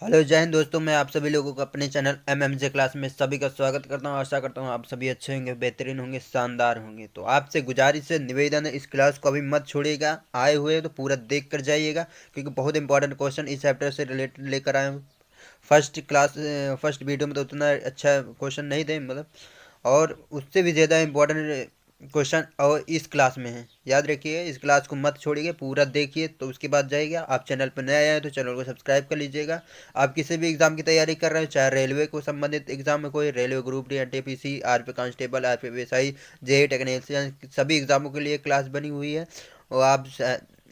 Hello जय हिंद दोस्तों, मैं आप सभी लोगों को अपने चैनल एमएमजे क्लास में सभी का स्वागत करता हूं। आशा करता हूं आप सभी अच्छे होंगे, बेहतरीन होंगे, शानदार होंगे। तो आपसे गुजारिश है, निवेदन है, इस क्लास को अभी मत छोड़िएगा। आए हुए तो पूरा देख कर जाइएगा, क्योंकि बहुत इंपॉर्टेंट क्वेश्चन इस चैप्टर से रिलेटेड लेकर आए हूँ। फर्स्ट वीडियो में तो उतना अच्छा क्वेश्चन नहीं थे, मतलब, और उससे भी ज़्यादा इम्पोर्टेंट क्वेश्चन और इस क्लास में है। याद रखिए, इस क्लास को मत छोड़िए, पूरा देखिए तो उसके बाद जाइएगा। आप चैनल पर नए आए हैं तो चैनल को सब्सक्राइब कर लीजिएगा। आप किसी भी एग्ज़ाम की तैयारी कर रहे हो, चाहे रेलवे को संबंधित एग्जाम में, कोई railway group D, NTPC, RP constable, RP SI, JE technician, सभी एग्जामों के लिए क्लास बनी हुई है। और आप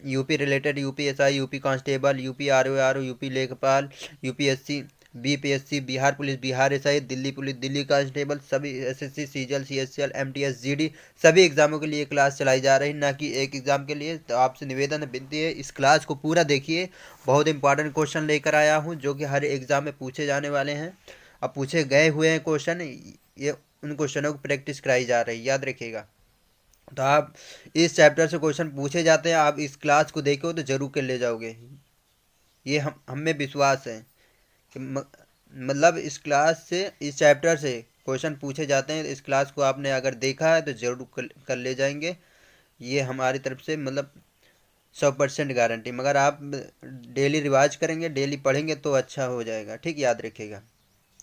UP related, UP SI, UP constable, UP RO, UP लेखपाल, UPSC, BPSC, Bihar police, Bihar SI, Delhi police, Delhi constable, सभी SSC, CGL, CHL, MTS, GD, सभी एग्जामों के लिए क्लास चलाई जा रही है, ना कि एक एग्जाम के लिए। तो आपसे निवेदन है, विनती है, इस क्लास को पूरा देखिए। बहुत इंपॉर्टेंट क्वेश्चन लेकर आया हूँ, जो कि हर एग्जाम में पूछे जाने वाले हैं। अब पूछे गए हुए हैं क्वेश्चन, ये उन क्वेश्चनों की प्रैक्टिस कराई जा रही है, याद रखिएगा। तो आप इस चैप्टर से क्वेश्चन पूछे जाते हैं, आप इस क्लास को देखो तो जरूर कर ले जाओगे। ये हम में विश्वास है कि मतलब इस क्लास से, इस चैप्टर से क्वेश्चन पूछे जाते हैं। इस क्लास को आपने अगर देखा है तो जरूर कर ले जाएंगे। ये हमारी तरफ से, मतलब, 100% गारंटी। मगर आप डेली रिवाज करेंगे, डेली पढ़ेंगे तो अच्छा हो जाएगा, ठीक, याद रखिएगा।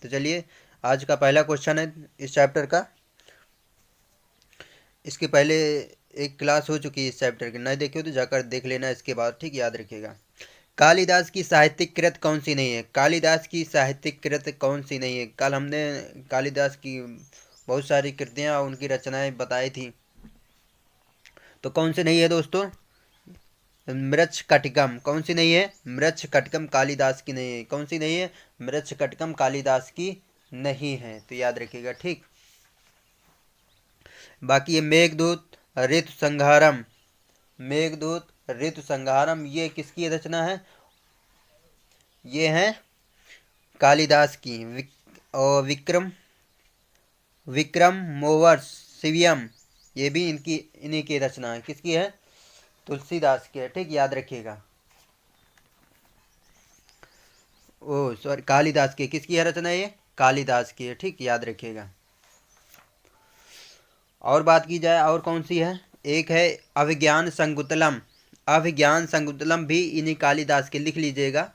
तो चलिए, आज का पहला क्वेश्चन है इस चैप्टर का। इसके पहले एक क्लास हो चुकी है इस चैप्टर की, नहीं देखी हो तो जाकर देख लेना इसके बाद, ठीक, याद रखिएगा। कालिदास की साहित्यिक कृत कौन सी नहीं है? कालिदास की साहित्यिक कृत कौन सी नहीं है? कल हमने कालिदास की बहुत सारी कृतियाँ, उनकी रचनाएं बताई थी। तो कौन सी नहीं है दोस्तों? मृच्छकटिकम। कौन सी नहीं है? मृच्छकटिकम कालिदास की नहीं है। कौन सी नहीं है? मृच्छकटिकम कालिदास की नहीं है। तो याद रखिएगा, ठीक। बाकी ये मेघदूत, ऋतु संहारम, मेघदूत, ऋतु संहारम, ये किसकी रचना है? ये है कालिदास की। और विक्रम, विक्रम मोवर शिवियम, ये भी इन्हीं की रचना है। किसकी है? तुलसीदास की है, ठीक, याद रखिएगा। ओ सॉरी, कालिदास की। किसकी है रचना? ये कालिदास की है, ठीक, याद रखिएगा। और बात की जाए, और कौन सी है? एक है अभिज्ञान संकुतलम। अभिज्ञान संकुतलम भी इन्हीं कालिदास के, लिख लीजिएगा।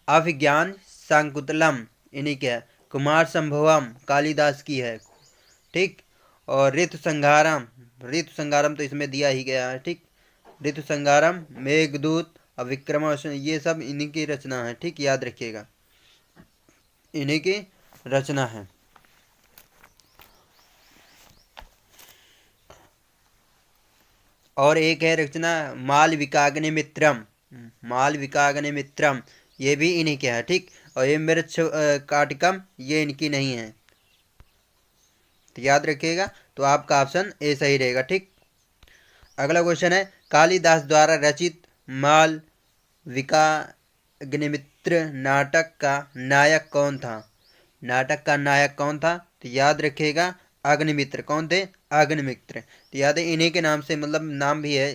अभिज्ञान संकुतलम इन्हीं के है। कुमार संभवम कालिदास की है, ठीक। और ऋतु संहारम, ऋतु संहारम तो इसमें दिया ही गया है, ठीक। ऋतु संहारम, मेघदूत, अविक्रम, ये सब इन्हीं की रचना है, ठीक, याद रखिएगा। इन्हीं की रचना है। और एक है रचना मालविकाग्निमित्रम, मालविकाग्निमित्रम, ये भी इन्हीं के है, ठीक। और ये मृच्छ काटिकम, ये इनकी नहीं है। तो याद रखिएगा। तो आपका ऑप्शन ए सही रहेगा, ठीक। अगला क्वेश्चन है, कालिदास द्वारा रचित माल विकाग्निमित्र नाटक का नायक कौन था? नाटक का नायक कौन था? तो याद रखिएगा, अग्निमित्र। कौन थे? अग्निमित्र। तो याद है, इन्हीं के नाम से, मतलब नाम भी है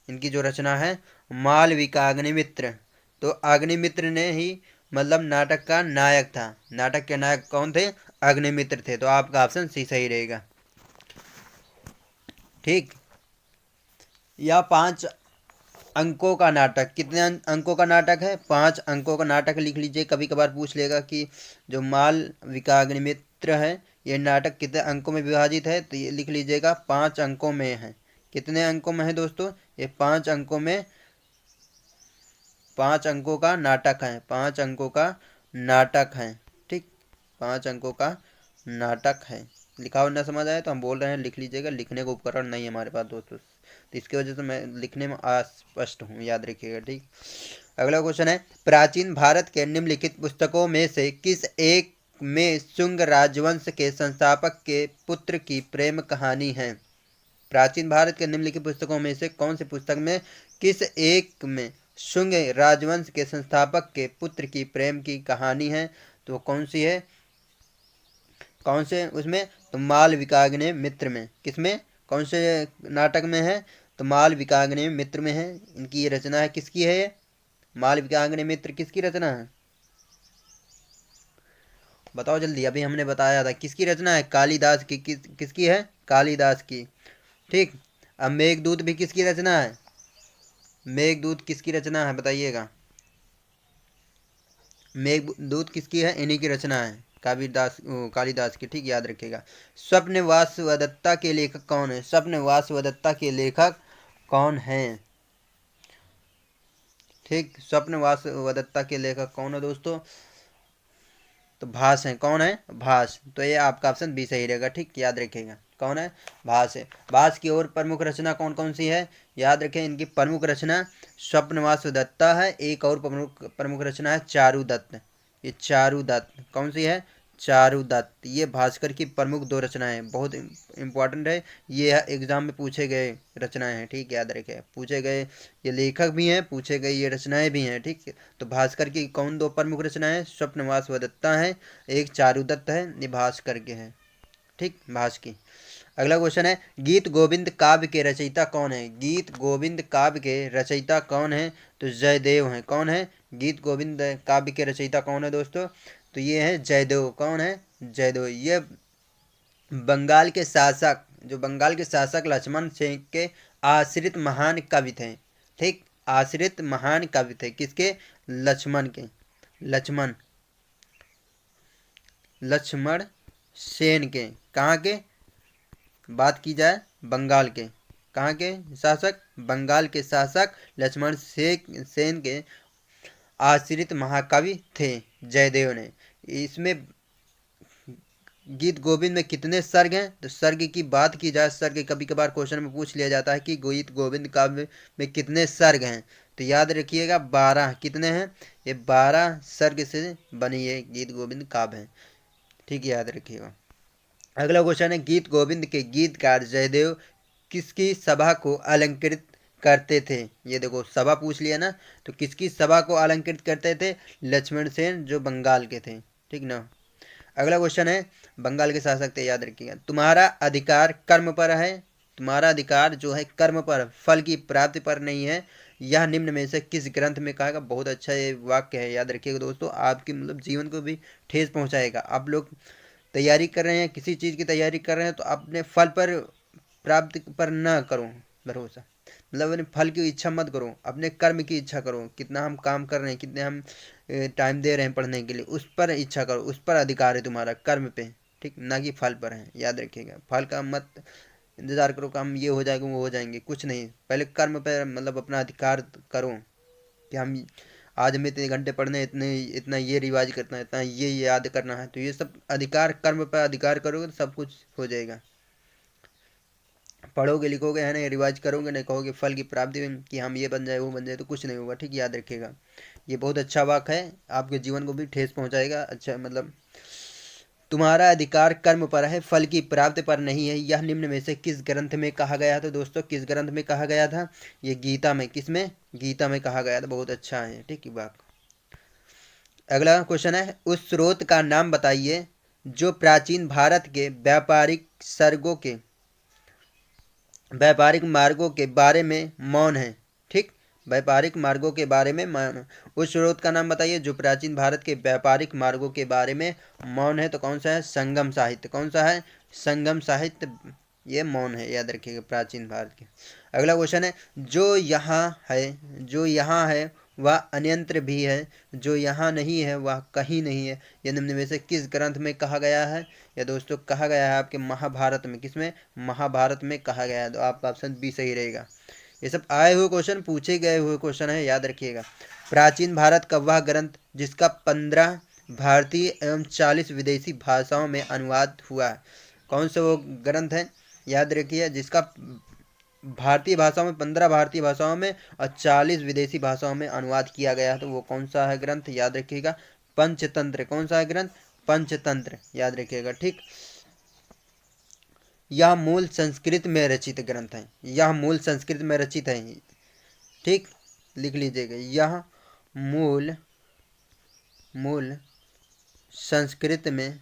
इनकी जो रचना है, मालविका अग्निमित्र। तो अग्निमित्र ने ही, मतलब, नाटक का नायक था। नाटक के नायक कौन थे? अग्निमित्र थे। तो आपका ऑप्शन सी सही रहेगा, ठीक। या 5 अंकों का नाटक, कितने अंकों का नाटक है? 5 अंकों का नाटक लिख लीजिए। कभी कभार पूछ लेगा कि जो माल विकाग्निमित्र है, ये नाटक कितने अंकों में विभाजित है, तो ये लिख लीजिएगा 5 अंकों में है। कितने अंकों में है दोस्तों? ये 5 अंकों में, 5 अंकों का नाटक है, 5 अंकों का नाटक है, ठीक। 5 अंकों का नाटक है। लिखा हुआ ना समझ आए तो हम बोल रहे हैं, लिख लीजिएगा। लिखने का उपकरण नहीं है हमारे पास दोस्तों, तो इसकी वजह से मैं लिखने में अस्पष्ट हूँ, याद रखिएगा, ठीक। अगला क्वेश्चन है, प्राचीन भारत के निम्नलिखित पुस्तकों में से किस एक में शुंग राजवंश के संस्थापक के पुत्र की प्रेम कहानी है? प्राचीन भारत के निम्नलिखित पुस्तकों में से कौन सी पुस्तक में, किस एक में शुंग राजवंश के संस्थापक के पुत्र की प्रेम की कहानी है? तो कौन सी है? कौन से उसमें? तो माल विकाग्नि मित्र में। किसमें? कौन से नाटक में है? तो माल विकाग्नि मित्र में है। इनकी ये रचना है, किसकी है ये? माल विकाग्नि मित्र किसकी रचना है? बताओ जल्दी, अभी हमने बताया था किसकी रचना है, कालिदास की। किसकी है, कालिदास की। ठीक। अब मेघदूत भी किसकी रचना है, मेघदूत किसकी रचना है बताइएगा। मेघदूत किसकी है, इन्हीं की रचना है, कालिदास की। ठीक, याद रखिएगा। स्वप्न वासवदत्ता के लेखक कौन है, स्वप्न वासवदत्ता के लेखक कौन है। ठीक, स्वप्न वासवदत्ता के लेखक कौन है दोस्तों, तो भास है। कौन है, भास। तो ये आपका ऑप्शन बी सही रहेगा। ठीक, याद रखिएगा कौन है, भास है। भास की और प्रमुख रचना कौन कौन सी है, याद रखें इनकी प्रमुख रचना स्वप्नवास दत्ता है, एक और प्रमुख प्रमुख रचना है चारुदत्त। ये चारुदत्त कौन सी है, चारुदत्त। ये भास्कर की प्रमुख दो रचनाएं हैं, बहुत इंपॉर्टेंट है। ये एग्जाम में पूछे गए रचनाएं हैं। ठीक, याद रखें, पूछे गए, ये लेखक भी हैं, पूछे गए ये रचनाएं भी हैं। ठीक, तो भास्कर की कौन दो प्रमुख रचनाएं, स्वप्नवास दत्ता है, एक चारुदत्त है, ये भास्कर के हैं। ठीक, भास की। अगला क्वेश्चन है, गीत गोविंद काव्य के रचयिता कौन है, गीत गोविंद काव्य के रचयिता कौन है, तो जयदेव हैं। कौन है, गीत गोविंद काव्य के रचयिता कौन है दोस्तों, तो ये है जयदेव। कौन है, जयदेव। ये बंगाल के शासक, जो बंगाल के शासक लक्ष्मण सिंह के आश्रित महान कवि थे। ठीक, आश्रित महान कवि थे किसके, लक्ष्मण के, लक्ष्मण, लक्ष्मण सेन के। कहाँ के, बात की जाए बंगाल के, कहाँ के शासक, बंगाल के शासक लक्ष्मण सेन के आश्रित महाकवि थे जयदेव ने। इसमें गीत गोविंद में कितने सर्ग हैं, तो सर्ग की बात की जाए, सर्ग कभी कभार क्वेश्चन में पूछ लिया जाता है कि गीत गोविंद काव्य में कितने सर्ग हैं, तो याद रखिएगा 12। कितने हैं, ये 12 सर्ग से बनी ये गीत गोविंद काव्य है। ठीक है, याद रखिएगा। अगला क्वेश्चन है, गीत गोविंद के गीतकार जयदेव किसकी सभा को अलंकृत करते थे। ये देखो सभा पूछ लिया ना, तो किसकी सभा को अलंकृत करते थे, लक्ष्मण सेन जो बंगाल के थे। ठीक ना। अगला क्वेश्चन है, बंगाल के शासक थे, याद रखिएगा। तुम्हारा अधिकार कर्म पर है, तुम्हारा अधिकार जो है कर्म पर, फल की प्राप्ति पर नहीं है, यह निम्न में से किस ग्रंथ में कहा गया। बहुत अच्छा ये वाक्य है, याद रखिएगा दोस्तों, आपकी मतलब जीवन को भी ठेस पहुंचाएगा। आप लोग तैयारी कर रहे हैं, किसी चीज़ की तैयारी कर रहे हैं, तो अपने फल पर, प्राप्ति पर ना करो भरोसा, मतलब अपने फल की इच्छा मत करो, अपने कर्म की इच्छा करो। कितना हम काम कर रहे हैं, कितने हम टाइम दे रहे हैं पढ़ने के लिए, उस पर इच्छा करो, उस पर अधिकार है तुम्हारा, कर्म पे। ठीक, ना कि फल पर है। याद रखिएगा, फल का मत इंतजार करो, काम ये हो जाएगा वो हो जाएंगे, कुछ नहीं। पहले कर्म पे मतलब अपना अधिकार करो, कि हम आज हमें इतने घंटे पढ़ने हैं, इतने इतना ये रिवाज करना है, इतना ये याद करना है, तो ये सब अधिकार, कर्म पर अधिकार करोगे तो सब कुछ हो जाएगा। पढ़ोगे लिखोगे है ना, रिवाज करोगे नहीं, कहोगे फल की प्राप्ति कि हम ये बन जाए वो बन जाए, तो कुछ नहीं होगा। ठीक, याद रखिएगा। ये बहुत अच्छा वाक्य है, आपके जीवन को भी ठेस पहुंचाएगा। अच्छा मतलब, तुम्हारा अधिकार कर्म पर है, फल की प्राप्ति पर नहीं है, यह निम्न में से किस ग्रंथ में कहा गया था दोस्तों, किस ग्रंथ में कहा गया था, ये गीता में। किसमें, गीता में कहा गया था। बहुत अच्छा है। ठीक है वाक्य। अगला क्वेश्चन है, उस स्रोत का नाम बताइए जो प्राचीन भारत के व्यापारिक मार्गों के बारे में मौन है। ठीक, व्यापारिक मार्गों के बारे में मौन है। उस स्रोत का नाम बताइए जो प्राचीन भारत के व्यापारिक मार्गों के बारे में मौन है, तो कौन सा है, संगम साहित्य। कौन सा है, संगम साहित्य, ये मौन है। याद रखिएगा, प्राचीन भारत के। अगला क्वेश्चन है, जो यहाँ है वह अन्यंत्र भी है, जो यहाँ नहीं है वह कहीं नहीं है, यह निम्न में से किस ग्रंथ में कहा गया है। या दोस्तों कहा गया है आपके महाभारत में। किसमें, महाभारत में कहा गया है। तो आपका ऑप्शन बी सही रहेगा। ये सब आए हुए क्वेश्चन, पूछे गए हुए क्वेश्चन है, याद रखिएगा। प्राचीन भारत का वह ग्रंथ जिसका 15 भारतीय एवं 40 विदेशी भाषाओं में अनुवाद हुआ है। कौन सा वो ग्रंथ है, याद रखिए, जिसका भारतीय भाषाओं में, 15 भारतीय भाषाओं में और 40 विदेशी भाषाओं में अनुवाद किया गया है। तो वो कौन सा है ग्रंथ, याद रखिएगा, पंचतंत्र। कौन सा है ग्रंथ, पंचतंत्र। याद रखिएगा। ठीक, यह मूल संस्कृत में रचित ग्रंथ है, यह मूल संस्कृत में रचित है। ठीक, लिख लीजिएगा, यह मूल मूल संस्कृत में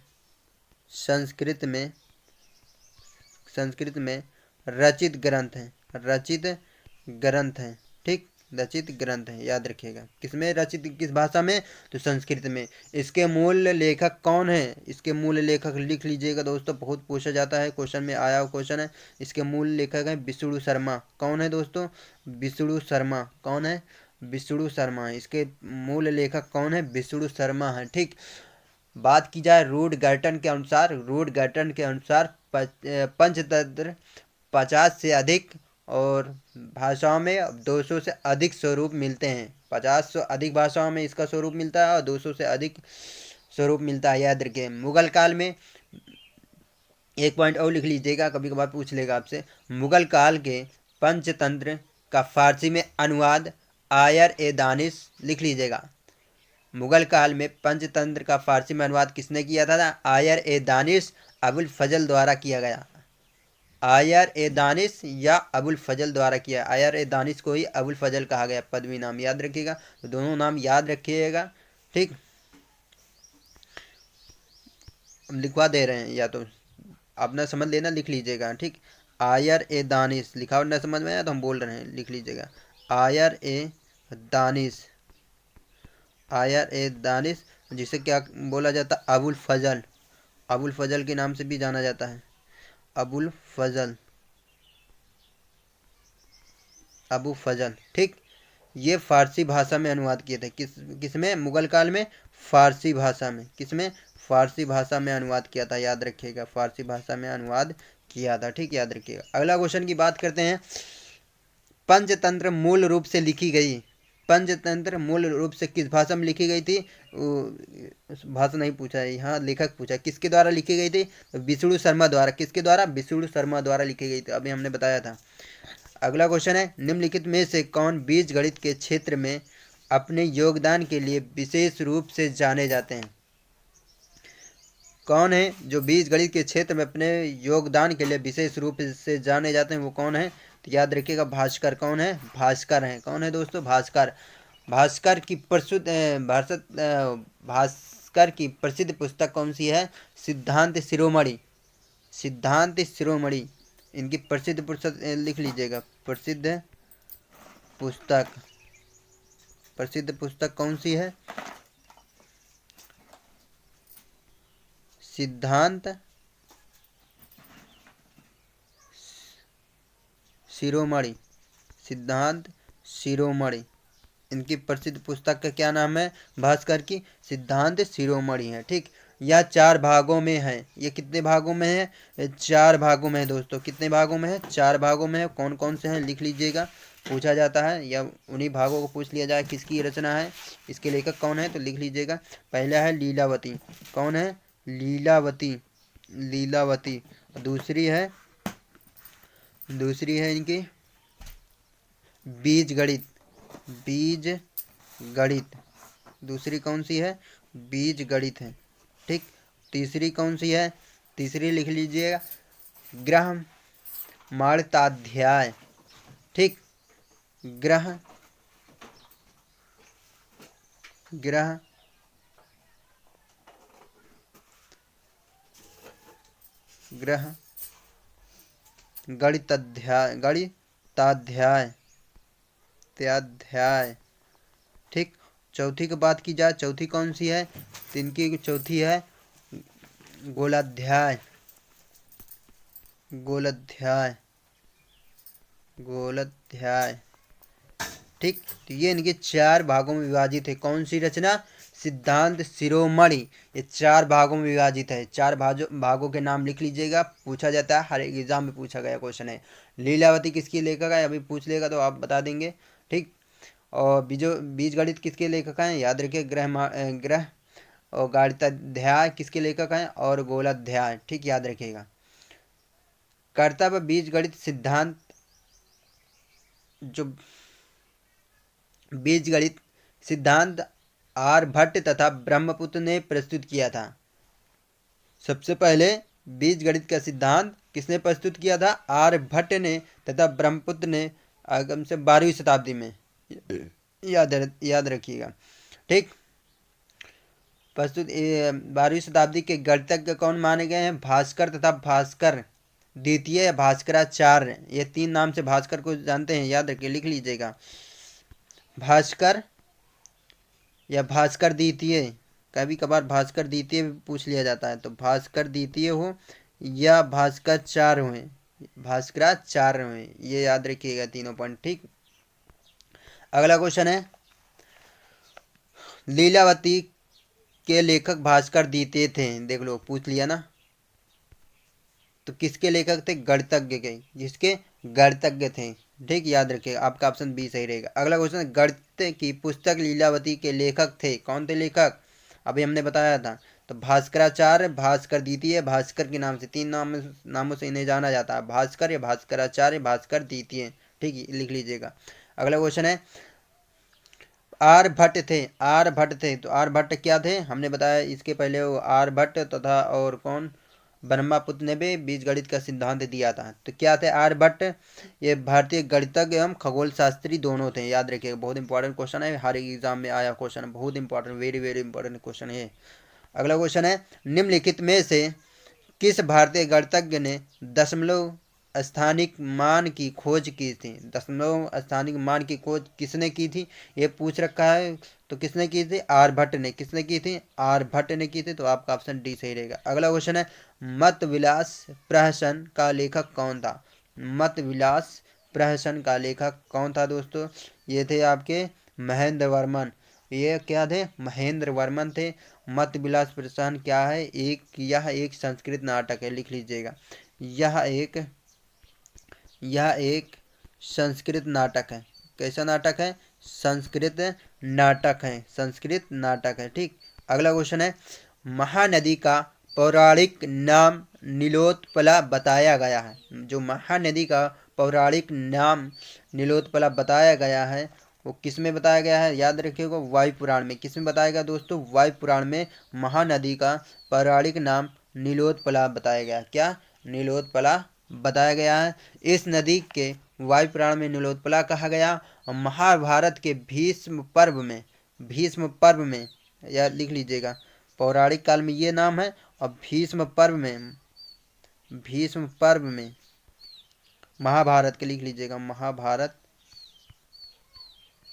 संस्कृत में संस्कृत में रचित ग्रंथ है, रचित ग्रंथ है। ठीक, रचित ग्रंथ है, याद रखिएगा। किसमें रचित, किस भाषा में, तो संस्कृत में। इसके मूल लेखक कौन है, इसके मूल लेखक लिख लीजिएगा दोस्तों, बहुत पूछा जाता है, क्वेश्चन में आया हुआ क्वेश्चन है। इसके मूल लेखक है विष्णु शर्मा। कौन है दोस्तों, विष्णु शर्मा। कौन है, विष्णु शर्मा। इसके मूल लेखक कौन है, विष्णु शर्मा है। ठीक, बात की जाए रूड गर्टन के अनुसार, रूड गर्टन के अनुसार पंचतंत्र 50 से अधिक और भाषाओं में 200 से अधिक स्वरूप मिलते हैं। 50 से अधिक भाषाओं में इसका स्वरूप मिलता है और 200 से अधिक स्वरूप मिलता है, याद रखिए। मुगल काल में, एक पॉइंट और लिख लीजिएगा, कभी कभार पूछ लेगा आपसे। मुगल काल के पंचतंत्र का फारसी में अनुवाद आयर ए दानिश, लिख लीजिएगा। मुगल काल में पंचतंत्र का फारसी में अनुवाद किसने किया था, आयर ए दानिश अबुल फजल द्वारा किया गया। आयर ए दानिश या अबुल फजल द्वारा किया। आयर ए दानिश को ही अबुल फजल कहा गया, पदवी नाम, याद रखिएगा। तो दोनों नाम याद रखिएगा। ठीक, हम लिखवा दे रहे हैं, या तो अपना समझ लेना, लिख लीजिएगा। ठीक, आयर ए दानिश लिखा और न समझ में आया तो हम बोल रहे हैं, लिख लीजिएगा। आयर ए दानिश, आयर ए दानिश, जिसे क्या बोला जाता, अबुल फजल। अबुल फजल के नाम से भी जाना जाता है, अबुल फजल, अबू फजल। ठीक, ये फारसी भाषा में अनुवाद किए थे। किसमें, मुगल काल में फारसी भाषा में। किसमें, फारसी भाषा में अनुवाद किया था, याद रखिएगा, फारसी भाषा में अनुवाद किया था। ठीक, याद रखिएगा। अगला क्वेश्चन की बात करते हैं। पंचतंत्र मूल रूप से लिखी गई, पंचतंत्र मूल रूप से किस भाषा में लिखी गई थी, भाषा नहीं पूछा है यहाँ, लेखक पूछा किसके द्वारा लिखी गई थी, विष्णु शर्मा द्वारा। किसके द्वारा, विष्णु शर्मा द्वारा लिखी गई थी, अभी हमने बताया था। अगला क्वेश्चन है, निम्नलिखित में से कौन बीज गणित के क्षेत्र में अपने योगदान के लिए विशेष रूप से जाने जाते हैं। कौन है जो बीज गणित के क्षेत्र में अपने योगदान के लिए विशेष रूप से जाने जाते हैं, वो कौन है, तो याद रखिएगा भास्कर। कौन है, भास्कर है। कौन है दोस्तों, भास्कर। भास्कर की प्रसिद्ध भास्कर की प्रसिद्ध पुस्तक कौन सी है, सिद्धांत शिरोमणि। सिद्धांत शिरोमणि इनकी प्रसिद्ध पुस्तक, लिख लीजिएगा, प्रसिद्ध पुस्तक। प्रसिद्ध पुस्तक कौन सी है, सिद्धांत शिरोमणि। सिद्धांत शिरोमणि, इनकी प्रसिद्ध पुस्तक का क्या नाम है, भास्कर की सिद्धांत शिरोमणि है। ठीक, यह 4 भागों में है। ये कितने भागों में है, 4 भागों में है दोस्तों। कितने भागों में है, 4 भागों में है। कौन कौन से हैं, लिख लीजिएगा, पूछा जाता है, या उन्हीं भागों को पूछ लिया जाए किसकी रचना है, इसके लेखक कौन है, तो लिख लीजिएगा। पहला है लीलावती। कौन है, लीलावती, लीलावती। दूसरी है इनकी बीज गणित, बीज गणित। दूसरी कौन सी है, बीज गणित है। ठीक, तीसरी कौन सी है, तीसरी लिख लीजिएगा ग्रहमाणताध्याय। ठीक, ग्रह गणिताध्याय, त्याध्याय। ठीक, चौथी की बात की जाए, चौथी कौन सी है, इनकी चौथी है गोलाध्याय, गोलाध्याय। ठीक, तो ये इनके 4 भागों में विभाजित है। कौन सी रचना, सिद्धांत शिरोमणि। ये 4 भागों में विभाजित है। 4 भागों के नाम लिख लीजिएगा, पूछा जाता है, हर एक एग्जाम में पूछा गया क्वेश्चन है। लीलावती किसकी लेखक है, अभी पूछ लेगा तो आप बता देंगे। ठीक, और बीज गणित किसके लेखक हैं, याद रखिए, ग्रह और गणिताध्याय किसके लेखक हैं, और गोलाध्याय। ठीक, याद रखिएगा। कर्तव्य बीज गणित सिद्धांत, जो बीज गणित सिद्धांत आर्यभट्ट तथा ब्रह्मपुत्र ने प्रस्तुत किया था। सबसे पहले बीज गणित का सिद्धांत किसने प्रस्तुत किया था, आर्यभट्ट ने, तथा ब्रह्मपुत्र ने आगम से 12वीं शताब्दी में, याद रखिएगा। ठीक, प्रस्तुत 12वीं शताब्दी के गणितज्ञ कौन माने गए हैं, भास्कर तथा भास्कर द्वितीय या भास्कराचार्य। ये 3 नाम से भास्कर को जानते हैं, याद रखिए, लिख लीजिएगा। भास्कर या भास्कर द्वितीय, कभी कभार भास्कर द्वितीय भी पूछ लिया जाता है, तो भास्कर द्वितीय हो या भास्कराचार्य हुए, भास्कराचार्य हुए, ये याद रखिएगा तीनों पॉइंट। ठीक, अगला क्वेश्चन है, लीलावती के लेखक भास्कर द्वितीय थे, देख लो पूछ लिया ना। तो किसके लेखक थे? गणितज्ञ के, जिसके गणितज्ञ थे। ठीक, याद रखिएगा, आपका ऑप्शन बी सही रहेगा। अगला क्वेश्चन, गणित की पुस्तक लीलावती के लेखक थे, कौन थे लेखक? अभी हमने बताया था। तो भास्कराचार्य, भास्कर द्वितीय, भास्कर के नाम से, तीन नामों से इन्हें जाना जाता है, भास्कर या भास्कराचार्य, भास्कर द्वितीय। ठीक, लिख लीजिएगा। अगला क्वेश्चन है, आर्यभट्ट थे, आर्यभट्ट थे, तो आर्यभट्ट क्या थे? हमने बताया इसके पहले, वो आर्यभट्ट तथा और कौन, ब्रह्मपुत्र ने भी बीजगणित का सिद्धांत दिया था। तो क्या थे आर्यभट्ट? ये भारतीय गणितज्ञ एवं खगोल शास्त्री दोनों थे, याद रखिएगा, बहुत इंपॉर्टेंट क्वेश्चन है, हर एग्जाम में आया क्वेश्चन है, बहुत important, very very important question है। अगला क्वेश्चन है, निम्नलिखित में से किस भारतीय गणितज्ञ ने दशमलव स्थानिक मान की खोज की थी? दशमलव स्थानिक मान की खोज किसने की थी, ये पूछ रखा है। तो किसने की थी? आर्यभट्ट ने। किसने की थी? आर्यभट्ट ने की थी, तो आपका ऑप्शन डी सही रहेगा। अगला क्वेश्चन है, मत विलास प्रहसन का लेखक कौन था? मत विलास प्रहसन का लेखक कौन था दोस्तों? ये थे आपके महेंद्र वर्मन। ये क्या थे? महेंद्र वर्मन थे। मत विलास प्रहसन क्या है? यह एक संस्कृत नाटक है, लिख लीजिएगा। यह एक संस्कृत नाटक है। कैसा नाटक है? संस्कृत नाटक है, संस्कृत नाटक है। ठीक, अगला क्वेश्चन है, महानदी का पौराणिक नाम नीलोत्पला बताया गया है। जो महानदी का पौराणिक नाम नीलोत्पला बताया गया है, वो किस में बताया गया है? याद रखिएगा, वायु पुराण में। किस में बताया गया दोस्तों? वायु पुराण में महानदी का पौराणिक नाम नीलोत्पला बताया गया। क्या? नीलोत्पला बताया गया है। इस नदी के वायु पुराण में नीलोत्पला कहा गया। और महाभारत के भीष्म पर्व में, या लिख लीजिएगा, पौराणिक काल में ये नाम है, और भीष्म पर्व में महाभारत के, लिख लीजिएगा,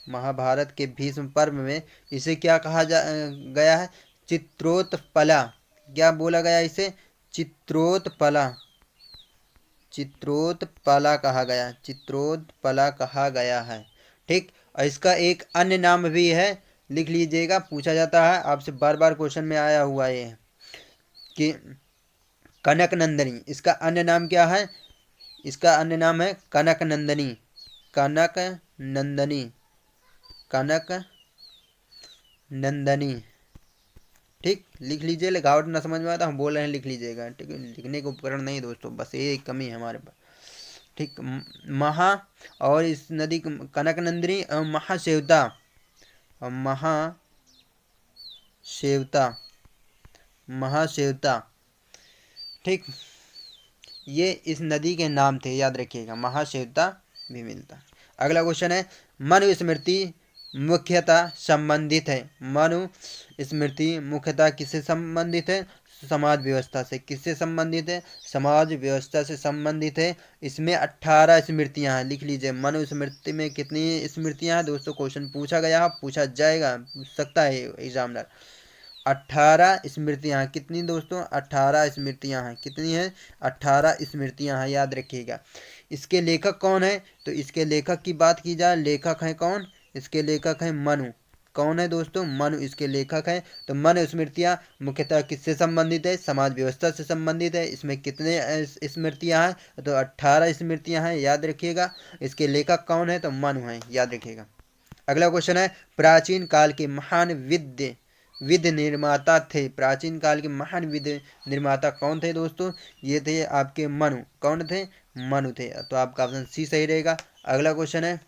महाभारत के भीष्म पर्व में इसे क्या कहा गया है? चित्रोत्पला। क्या बोला गया इसे? चित्रोत्पला, चित्रोत्पला कहा गया, चित्रोत्पला कहा गया है। ठीक, और इसका एक अन्य नाम भी है, लिख लीजिएगा, पूछा जाता है आपसे बार बार, क्वेश्चन में आया हुआ ये कि कनक नंदनी। इसका अन्य नाम क्या है? इसका अन्य नाम है कनक नंदनी, कनक नंदनी, कनक नंदनी। ठीक, लिख लीजिए, लिखावट ना समझ में आता, हम बोल रहे हैं, लिख लीजिएगा। ठीक है, लिखने का उपकरण नहीं दोस्तों, बस ये कमी है हमारे पास। ठीक, महा, और इस नदी कनक नंदिनी और महासेवता, और महासेवता। ठीक, ये इस नदी के नाम थे, याद रखिएगा, महासेवता भी मिलता है। अगला क्वेश्चन है, मनुस्मृति मुख्यतः संबंधित है। मनुस्मृति मुख्यतः किससे संबंधित है? समाज व्यवस्था से। किससे संबंधित है? समाज व्यवस्था से संबंधित है। इसमें 18 स्मृतियां हैं, लिख लीजिए। मनुस्मृति में कितनी स्मृतियां हैं दोस्तों? क्वेश्चन पूछा गया, पूछा जाएगा, पूछ सकता है एग्जामिनर। 18 स्मृतियां हैं। कितनी दोस्तों? 18 स्मृतियां हैं। कितनी है? 18 स्मृतियां हैं, याद रखिएगा। इसके लेखक कौन है? तो इसके लेखक की बात की जाए, लेखक है कौन? इसके लेखक है मनु। कौन है दोस्तों? मनु इसके लेखक हैं। तो मनुस्मृतियां मुख्यतः किससे संबंधित है? समाज व्यवस्था से संबंधित है। इसमें कितने स्मृतियां हैं? तो 18 स्मृतियां हैं, याद रखिएगा। इसके लेखक कौन है? तो मनु है, याद रखिएगा। अगला क्वेश्चन है, प्राचीन काल के महान विद्य निर्माता थे। प्राचीन काल के महान विद्य निर्माता कौन थे दोस्तों? ये थे आपके मनु। कौन थे? मनु थे, तो आपका ऑप्शन सी सही रहेगा। अगला क्वेश्चन है,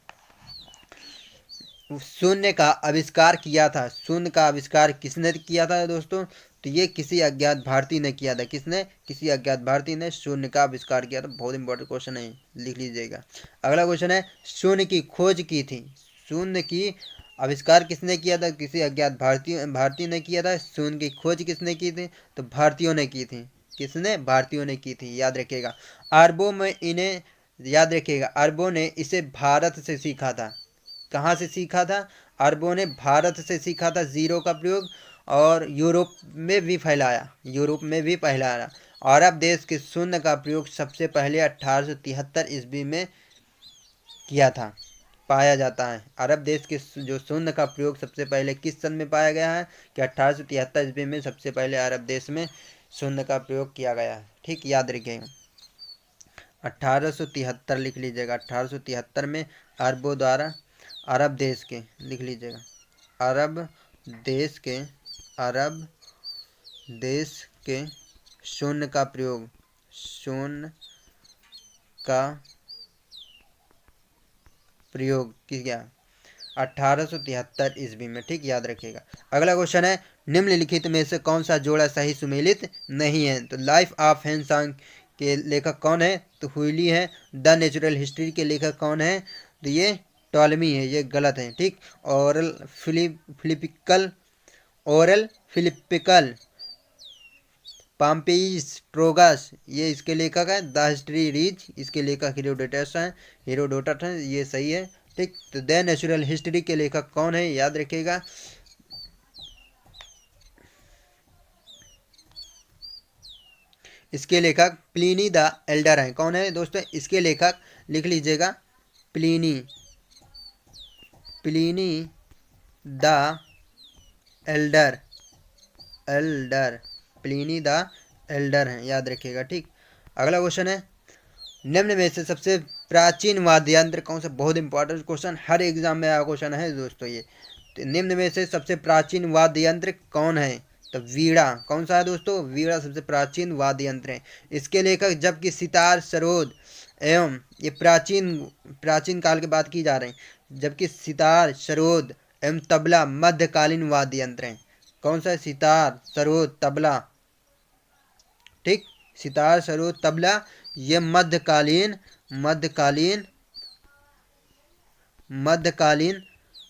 शून्य का आविष्कार किया था। शून्य का आविष्कार किसने किया था दोस्तों? तो ये किसी अज्ञात भारतीय ने किया था। किसने? किसी अज्ञात भारतीय ने शून्य का आविष्कार किया था। बहुत इंपॉर्टेंट क्वेश्चन है, लिख लीजिएगा। अगला क्वेश्चन है, शून्य की खोज की थी। शून्य की आविष्कार किसने किया था? किसी अज्ञात भारतीय ने किया था। शून्य की खोज किसने की थी? तो भारतीयों ने की थी। किसने? भारतीयों ने की थी, याद रखिएगा। अरबों में इन्हें, याद रखिएगा, अरबों ने इसे भारत से सीखा था। कहाँ से सीखा था? अरबों ने भारत से सीखा था जीरो का प्रयोग, और यूरोप में भी फैलाया, यूरोप में भी फैलाया। अरब देश के शून्य का प्रयोग सबसे पहले 1873 ईस्वी में किया था, पाया जाता है। अरब देश के जो शून्य का प्रयोग सबसे पहले किस सन में पाया गया है? कि 1873 ईस्वी में सबसे पहले अरब देश में शून्य का प्रयोग किया गया है। ठीक, याद रखिएगा। 1873 लिख लीजिएगा। 1873 में अरबों द्वारा अरब देश के, लिख लीजिएगा, अरब देश के, अरब देश के शून्य का प्रयोग, शून्य का प्रयोग किया 1873 ईस्वी में। ठीक, याद रखिएगा। अगला क्वेश्चन है, निम्नलिखित में से कौन सा जोड़ा सही सुमेलित नहीं है? तो लाइफ ऑफ हेनसांग के लेखक कौन है? तो हुइली है। द नेचुरल हिस्ट्री के लेखक कौन है? तो ये टॉलमी है, ये गलत है। ठीक, ओरल फिलिपिकल, ओरल फिलिपिकल पाम्पेइस ट्रोगस, ये इसके लेखक है। द हिस्ट्री रीज, इसके लेखक हेरोडोटस हैं, हेरोडोटस हैं, ये सही है। ठीक, तो द नेचुरल हिस्ट्री के लेखक कौन है? याद रखिएगा, इसके लेखक प्लिनी द एल्डर हैं। कौन है दोस्तों इसके लेखक? लिख लीजिएगा, Pliny, Pliny the Elder, Elder, Pliny the Elder हैं, याद रखिएगा। ठीक, अगला क्वेश्चन है, निम्न में से सबसे प्राचीन वाद्य यंत्र कौन सा? बहुत इंपॉर्टेंट क्वेश्चन, हर एग्जाम में आया क्वेश्चन है दोस्तों ये। तो निम्न में से सबसे प्राचीन वाद्य यंत्र कौन है? तो वीणा। कौन सा है दोस्तों? वीणा सबसे प्राचीन वाद्य यंत्र है। इसके लेखक, जबकि सितार, सरोद एवं, ये प्राचीन प्राचीन काल की बात की जा रही है, जबकि सितार, सरोद एवं तबला मध्यकालीन वाद्य यंत्र हैं। कौन सा है? सितार, सरोद, तबला। ठीक, सितार, सरोद, तबला, ये मध्यकालीन, मध्यकालीन, मध्यकालीन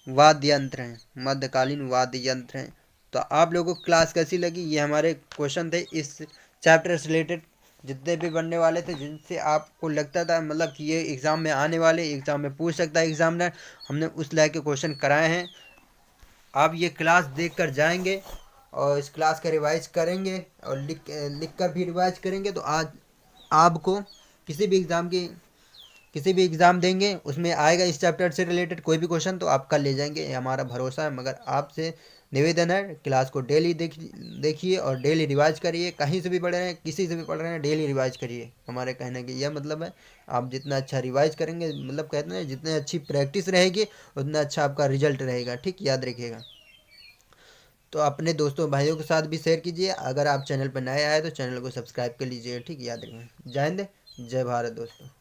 वाद्य यंत्र हैं, मध्यकालीन वाद्य यंत्र हैं। तो आप लोगों को क्लास कैसी लगी? ये हमारे क्वेश्चन थे इस चैप्टर से रिलेटेड, जितने भी बनने वाले थे, जिनसे आपको लगता था मतलब कि ये एग्ज़ाम में आने वाले, एग्ज़ाम में पूछ सकता है एग्जामिनर, हमने उस लायक के क्वेश्चन कराए हैं। आप ये क्लास देख कर जाएंगे और इस क्लास का रिवाइज करेंगे और लिख कर भी रिवाइज करेंगे, तो आज आपको किसी भी एग्ज़ाम की, किसी भी एग्ज़ाम देंगे उसमें आएगा इस चैप्टर से रिलेटेड कोई भी क्वेश्चन, तो आप कर ले जाएंगे, ये हमारा भरोसा है। मगर आपसे निवेदन है, क्लास को डेली देखिए और डेली रिवाइज करिए। कहीं से भी पढ़ रहे हैं, किसी से भी पढ़ रहे हैं, डेली रिवाइज करिए। हमारे कहने की यह मतलब है, आप जितना अच्छा रिवाइज करेंगे, मतलब कहते हैं जितनी अच्छी प्रैक्टिस रहेगी उतना अच्छा आपका रिजल्ट रहेगा। ठीक, याद रखिएगा। तो अपने दोस्तों भाइयों के साथ भी शेयर कीजिए। अगर आप चैनल पर नए आए तो चैनल को सब्सक्राइब कर लीजिए। ठीक, याद रखिए। जय हिंद, जय भारत दोस्तों।